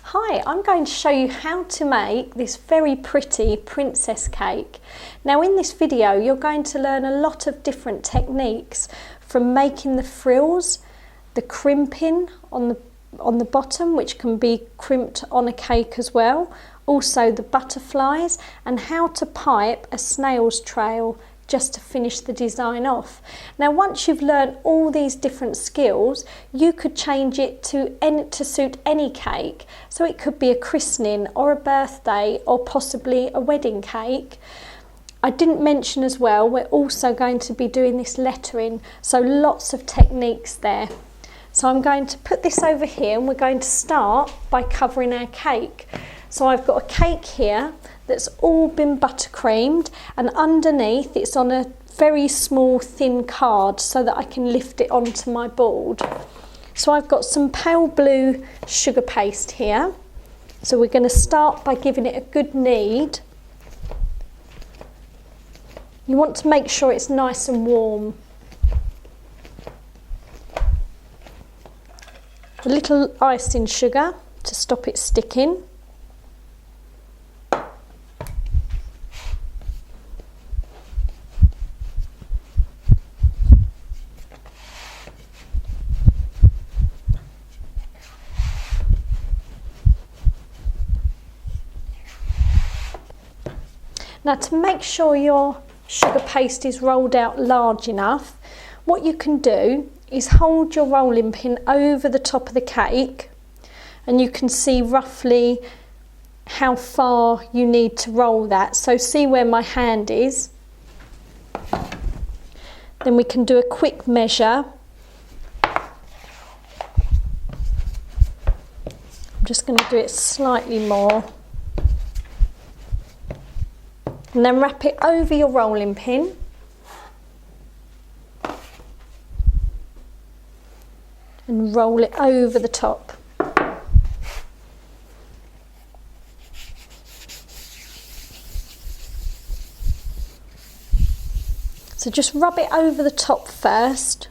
Hi, I'm going to show you how to make this very pretty princess cake. Now in this video you're going to learn a lot of different techniques, from making the frills, the crimping on the bottom, which can be crimped on a cake as well, also the butterflies, and how to pipe a snail's trail just to finish the design off. Now once you've learned all these different skills, you could change it to suit any cake. So it could be a christening or a birthday or possibly a wedding cake. I didn't mention as well, we're also going to be doing this lettering, so lots of techniques there. So I'm going to put this over here and we're going to start by covering our cake. So I've got a cake here that's all been buttercreamed, and underneath it's on a very small thin card so that I can lift it onto my board. So I've got some pale blue sugar paste here. So we're going to start by giving it a good knead. You want to make sure it's nice and warm. A little icing sugar to stop it sticking. Now to make sure your sugar paste is rolled out large enough, what you can do is hold your rolling pin over the top of the cake, and you can see roughly how far you need to roll that. So see where my hand is. Then we can do a quick measure. I'm just going to do it slightly more. And then wrap it over your rolling pin. And roll it over the top. So just rub it over the top first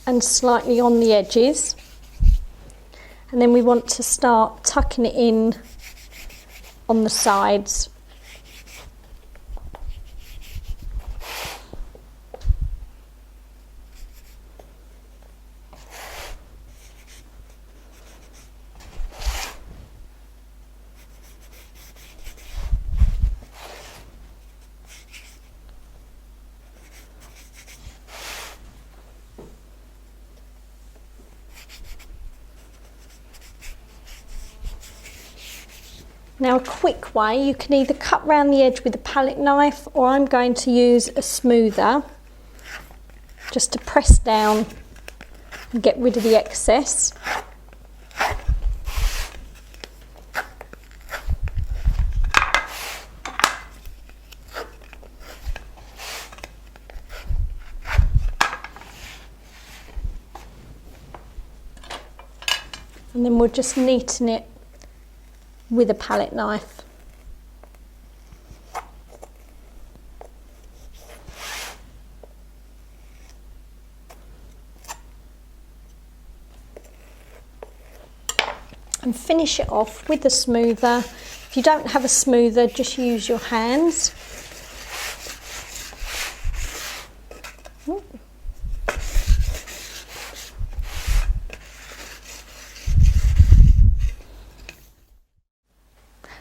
and slightly on the edges. And then we want to start tucking it in on the sides. Now a quick way, you can either cut round the edge with a palette knife, or I'm going to use a smoother just to press down and get rid of the excess. And then we're just neaten it with a palette knife. And finish it off with a smoother. If you don't have a smoother, just use your hands.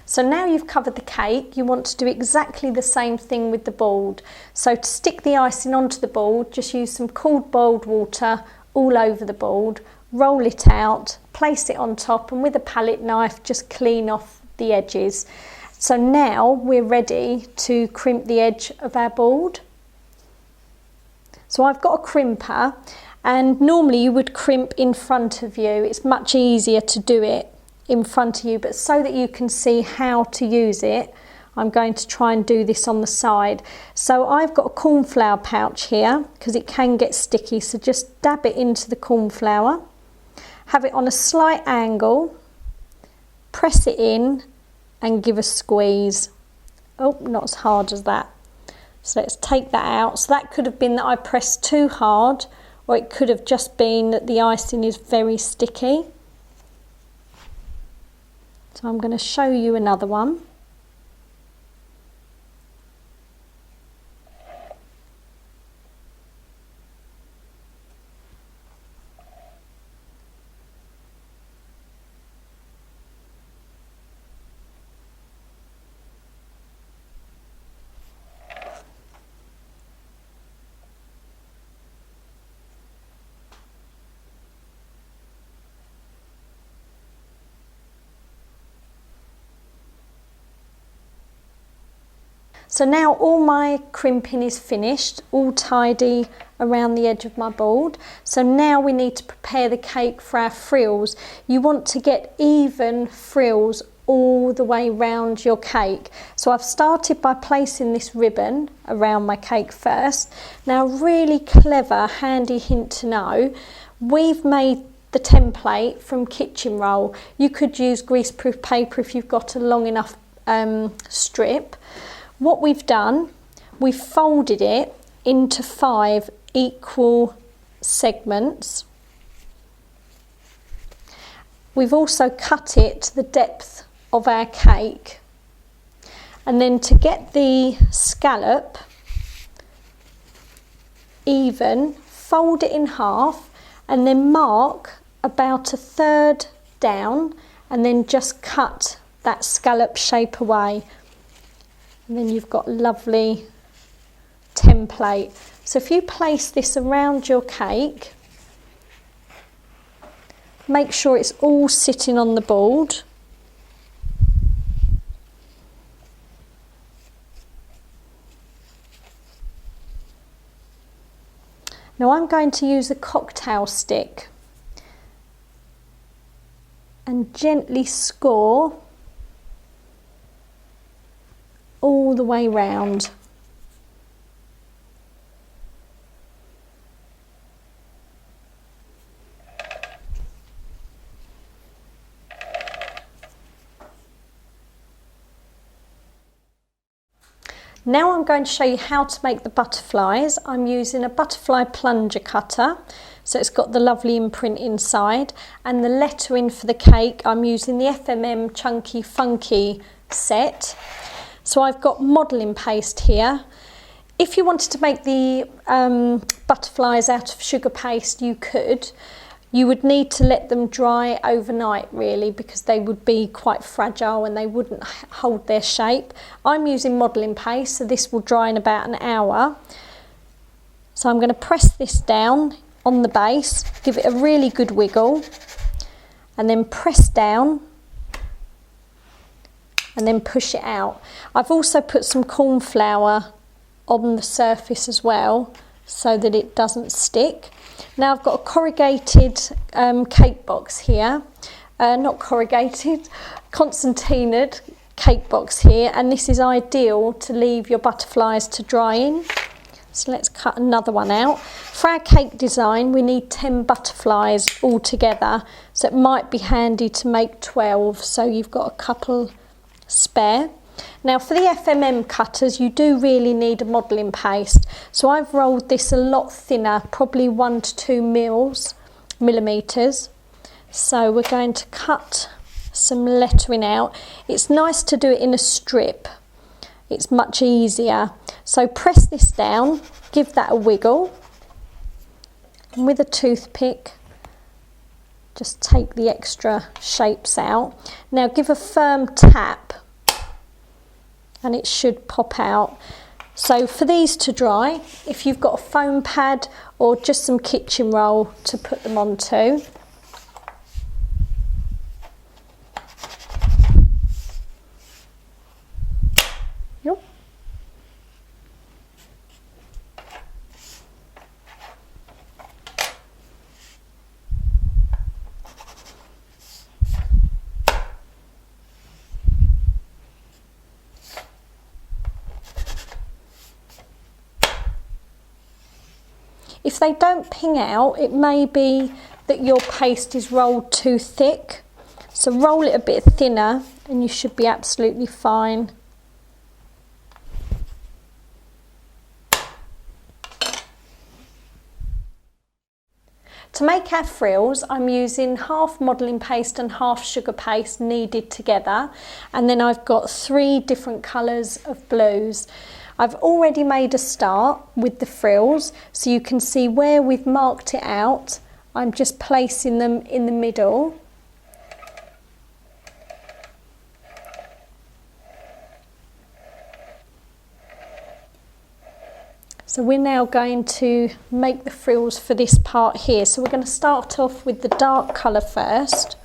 So now you've covered the cake, you want to do exactly the same thing with the board. So to stick the icing onto the board, just use some cooled boiled water all over the board, roll it out, place it on top, and with a palette knife just clean off the edges. So now we're ready to crimp the edge of our board. So I've got a crimper, and normally you would crimp in front of you. It's much easier to do it in front of you, but so that you can see how to use it, I'm going to try and do this on the side. So I've got a cornflour pouch here because it can get sticky, so just dab it into the cornflour, have it on a slight angle, press it in and give a squeeze. Oh, not as hard as that. So let's take that out. So that could have been that I pressed too hard, or it could have just been that the icing is very sticky. So I'm going to show you another one. So now all my crimping is finished, all tidy around the edge of my board. So now we need to prepare the cake for our frills. You want to get even frills all the way round your cake. So I've started by placing this ribbon around my cake first. Now, really clever, handy hint to know, we've made the template from kitchen roll. You could use greaseproof paper if you've got a long enough strip. What we've done, we've folded it into 5 equal segments. We've also cut it to the depth of our cake. And then to get the scallop even, fold it in half and then mark about 1/3 down and then just cut that scallop shape away. And then you've got a lovely template. So if you place this around your cake, make sure it's all sitting on the board. Now I'm going to use a cocktail stick and gently score all the way round. Now I'm going to show you how to make the butterflies. I'm using a butterfly plunger cutter, so it's got the lovely imprint inside, and the lettering for the cake I'm using the FMM Chunky Funky set. So I've got modelling paste here. If you wanted to make the butterflies out of sugar paste, you could. You would need to let them dry overnight really, because they would be quite fragile and they wouldn't hold their shape. I'm using modelling paste, so this will dry in about an hour. So I'm going to press this down on the base, give it a really good wiggle, and then press down and then push it out. I've also put some corn flour on the surface as well so that it doesn't stick. Now I've got a corrugated cake box here, not corrugated, concertinaed cake box here, and this is ideal to leave your butterflies to dry in. So let's cut another one out. For our cake design we need 10 butterflies all together, so it might be handy to make 12 so you've got a couple spare. Now for the FMM cutters you do really need a modelling paste, so I've rolled this a lot thinner, probably 1 to 2 millimetres. So we're going to cut some lettering out. It's nice to do it in a strip, it's much easier. So press this down, give that a wiggle, and with a toothpick just take the extra shapes out. Now give a firm tap and it should pop out. So for these to dry, if you've got a foam pad or just some kitchen roll to put them onto. Yep. If they don't ping out, it may be that your paste is rolled too thick. So roll it a bit thinner and you should be absolutely fine. To to make our frills, I'm using half modelling paste and half sugar paste kneaded together, and then I've got 3 different colours of blues. I've already made a start with the frills, so you can see where we've marked it out. I'm just placing them in the middle. So we're now going to make the frills for this part here. So we're going to start off with the dark colour first.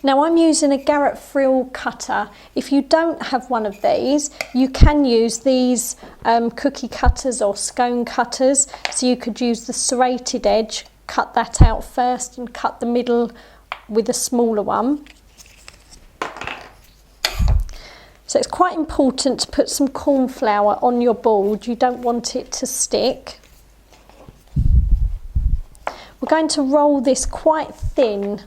Now I'm using a Garrett Frill cutter. If you don't have one of these, you can use these cookie cutters or scone cutters. So you could use the serrated edge, cut that out first and cut the middle with a smaller one. So it's quite important to put some corn flour on your board. You don't want it to stick. We're going to roll this quite thin.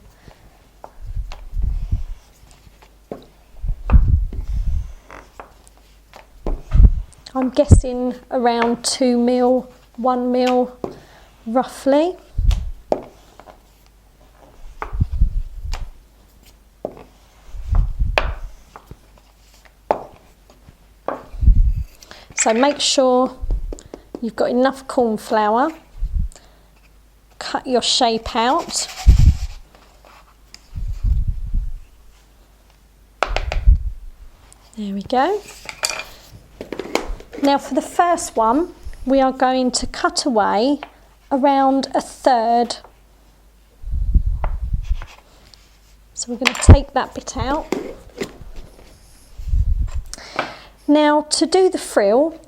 I'm guessing around 2 mil, 1 mil roughly. So make sure you've got enough corn flour. Cut your shape out. There we go. Now for the first one, we are going to cut away around 1/3. So we're going to take that bit out. Now to do the frill,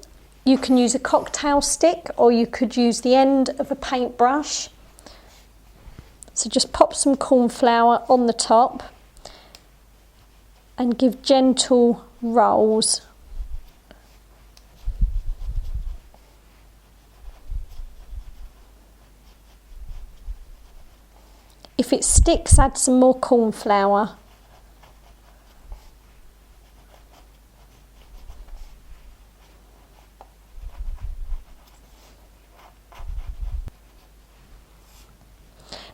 you can use a cocktail stick or you could use the end of a paintbrush. So just pop some corn flour on the top and give gentle rolls. If it sticks, add some more corn flour.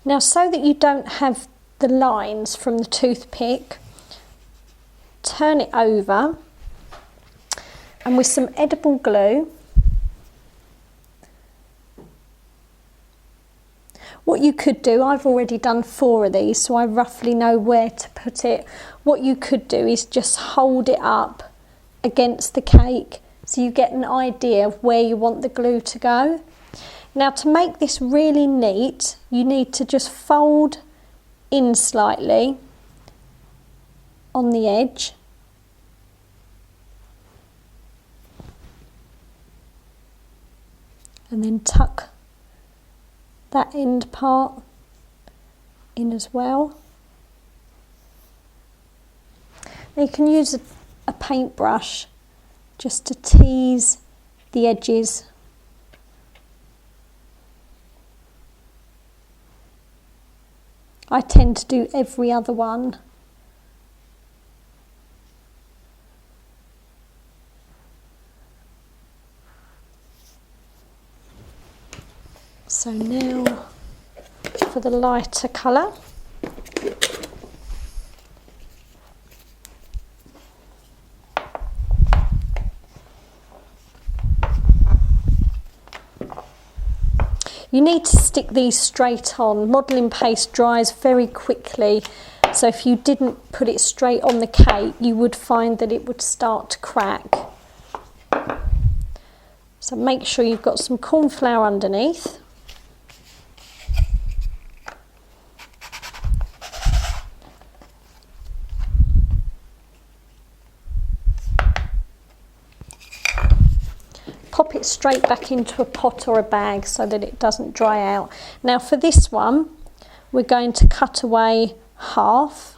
Now, so that you don't have the lines from the toothpick, turn it over and with some edible glue, what you could do, I've already done 4 of these, so I roughly know where to put it. What you could do is just hold it up against the cake so you get an idea of where you want the glue to go. Now to make this really neat, you need to just fold in slightly on the edge. And then tuck that end part in as well. Now you can use a paintbrush just to tease the edges. I tend to do every other one. So now for the lighter colour. You need to stick these straight on. Modelling paste dries very quickly, so if you didn't put it straight on the cake, you would find that it would start to crack. So make sure you've got some corn flour underneath. Pop it straight back into a pot or a bag so that it doesn't dry out. Now for this one, we're going to cut away half.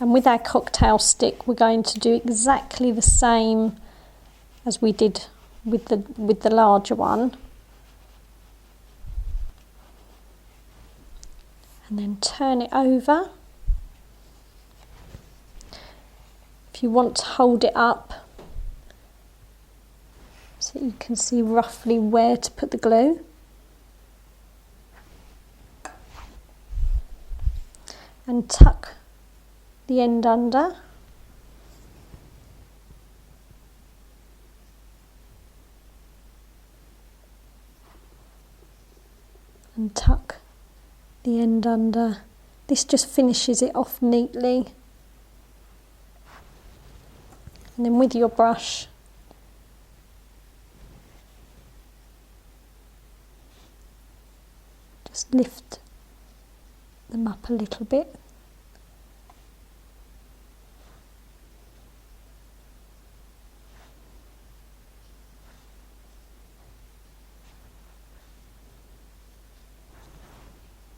And with our cocktail stick, we're going to do exactly the same as we did with the larger one. And then turn it over. If you want to hold it up so you can see roughly where to put the glue. And tuck the end under. And tuck the end under. This just finishes it off neatly. And then with your brush, just lift them up a little bit.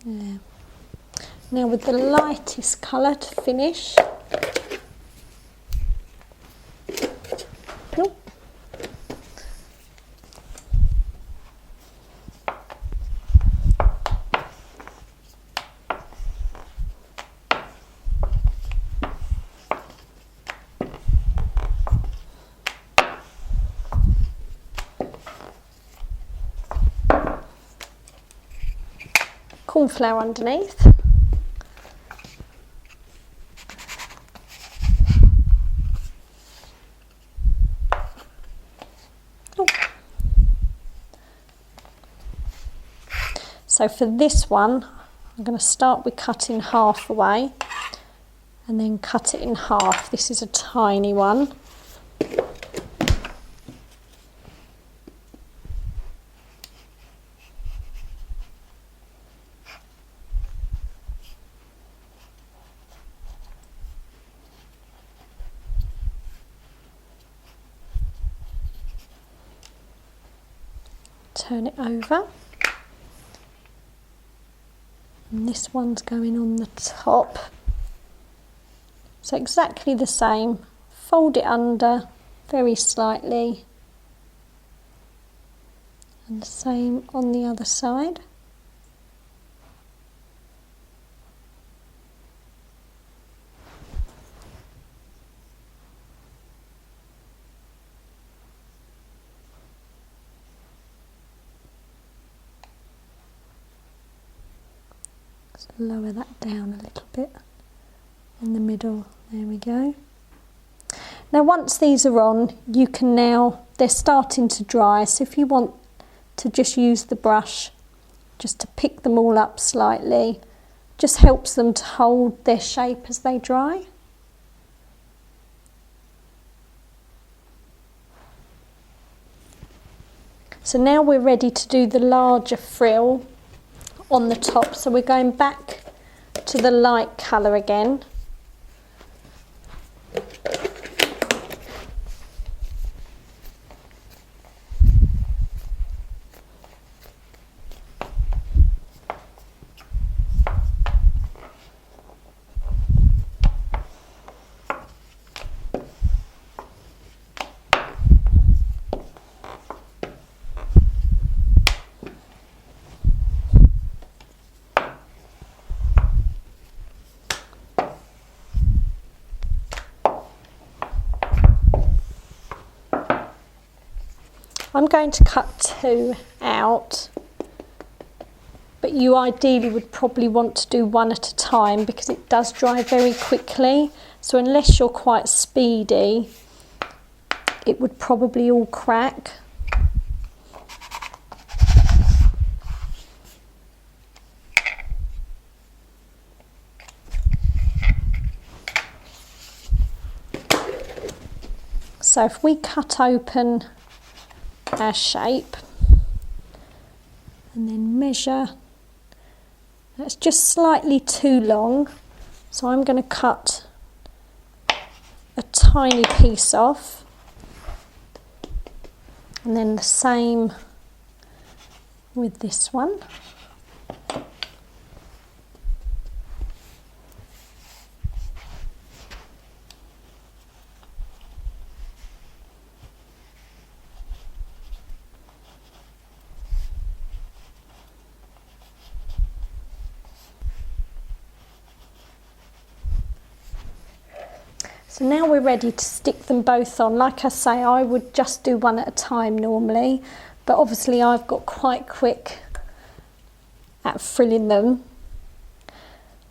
Yeah. Now with the lightest colour to finish. Nope. Cornflour underneath. Oh. So for this one, I'm going to start with cutting half away and then cut it in half. This is a tiny one. Turn it over, and this one's going on the top, so exactly the same. Fold it under very slightly, and the same on the other side. Lower that down a little bit in the middle. There we go. Now once these are on, you can they're starting to dry, so if you want to just use the brush just to pick them all up slightly, just helps them to hold their shape as they dry. So now we're ready to do the larger frill on the top, so we're going back to the light colour again. I'm going to cut 2 out, but you ideally would probably want to do 1 at a time because it does dry very quickly. So unless you're quite speedy, it would probably all crack. So if we cut open our shape and then measure, that's just slightly too long, so I'm going to cut a tiny piece off, and then the same with this one. So now we're ready to stick them both on. Like I say, I would just do one at a time normally, but obviously I've got quite quick at frilling them.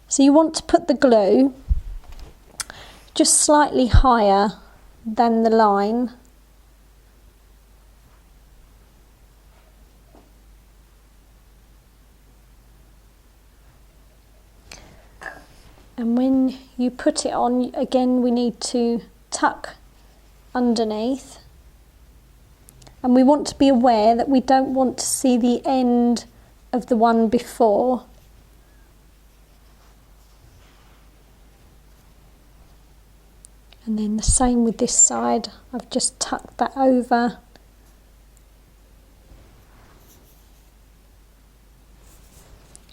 So you want to put the glue just slightly higher than the line. And when you put it on, again, we need to tuck underneath. And we want to be aware that we don't want to see the end of the one before. And then the same with this side. I've just tucked that over.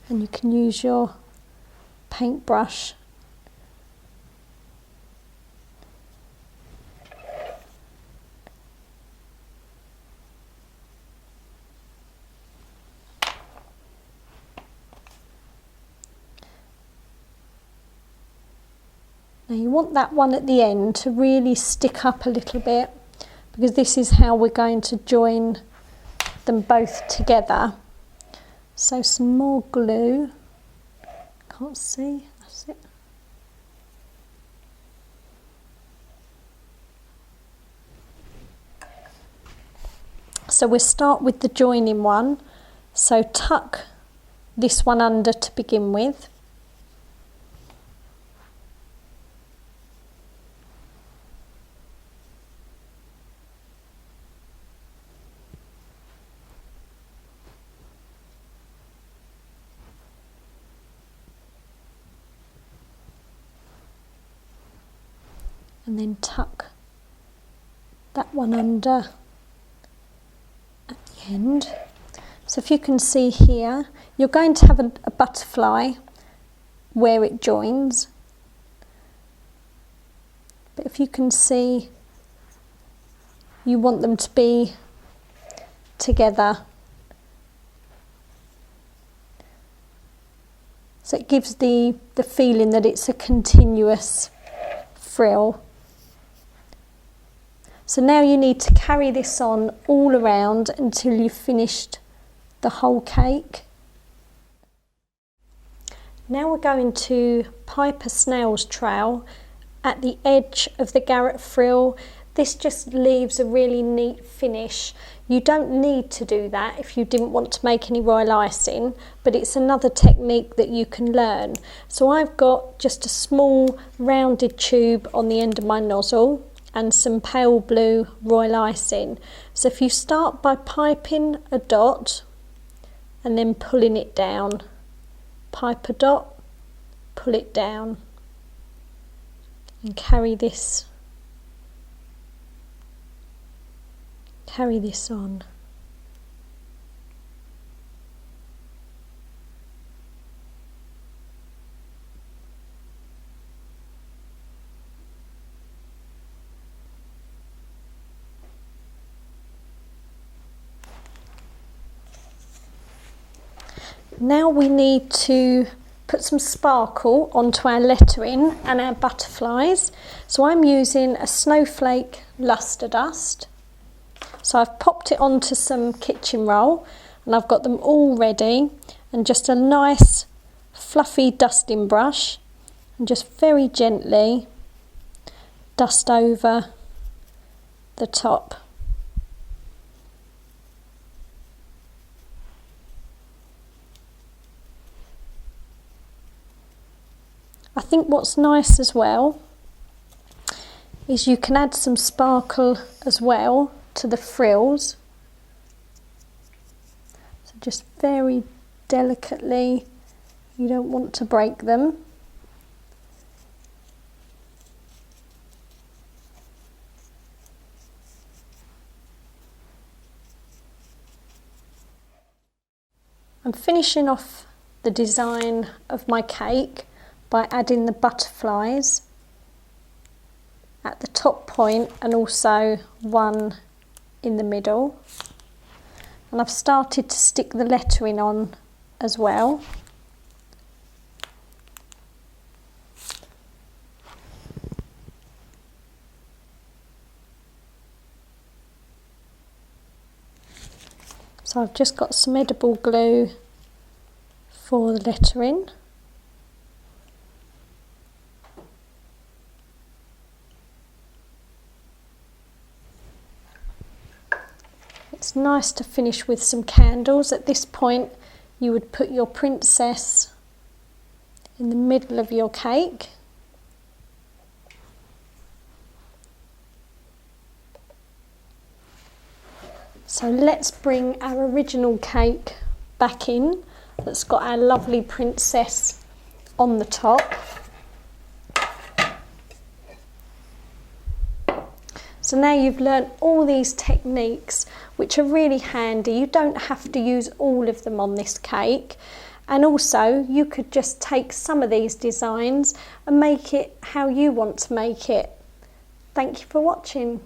And you can use your paintbrush. Now you want that one at the end to really stick up a little bit, because this is how we're going to join them both together. So some more glue. Can't see, that's it. So we'll start with the joining one. So tuck this one under to begin with. And then tuck that one under at the end. So if you can see here, you're going to have a butterfly where it joins. But if you can see, you want them to be together. So it gives the feeling that it's a continuous frill. So now you need to carry this on all around until you've finished the whole cake. Now we're going to pipe a snail's trail at the edge of the Garrett Frill. This just leaves a really neat finish. You don't need to do that if you didn't want to make any royal icing, but it's another technique that you can learn. So I've got just a small rounded tube on the end of my nozzle and some pale blue royal icing. So if you start by piping a dot and then pulling it down, pipe a dot, pull it down, and carry this on. Now we need to put some sparkle onto our lettering and our butterflies. So I'm using a snowflake luster dust. So I've popped it onto some kitchen roll and I've got them all ready, and just a nice fluffy dusting brush, and just very gently dust over the top. I think what's nice as well is you can add some sparkle as well to the frills. So just very delicately, you don't want to break them. I'm finishing off the design of my cake by adding the butterflies at the top point and also one in the middle. And I've started to stick the lettering on as well. So I've just got some edible glue for the lettering. It's nice to finish with some candles. At this point you would put your princess in the middle of your cake. So let's bring our original cake back in, that's got our lovely princess on the top. So now you've learnt all these techniques, which are really handy. You don't have to use all of them on this cake. And also you could just take some of these designs and make it how you want to make it. Thank you for watching.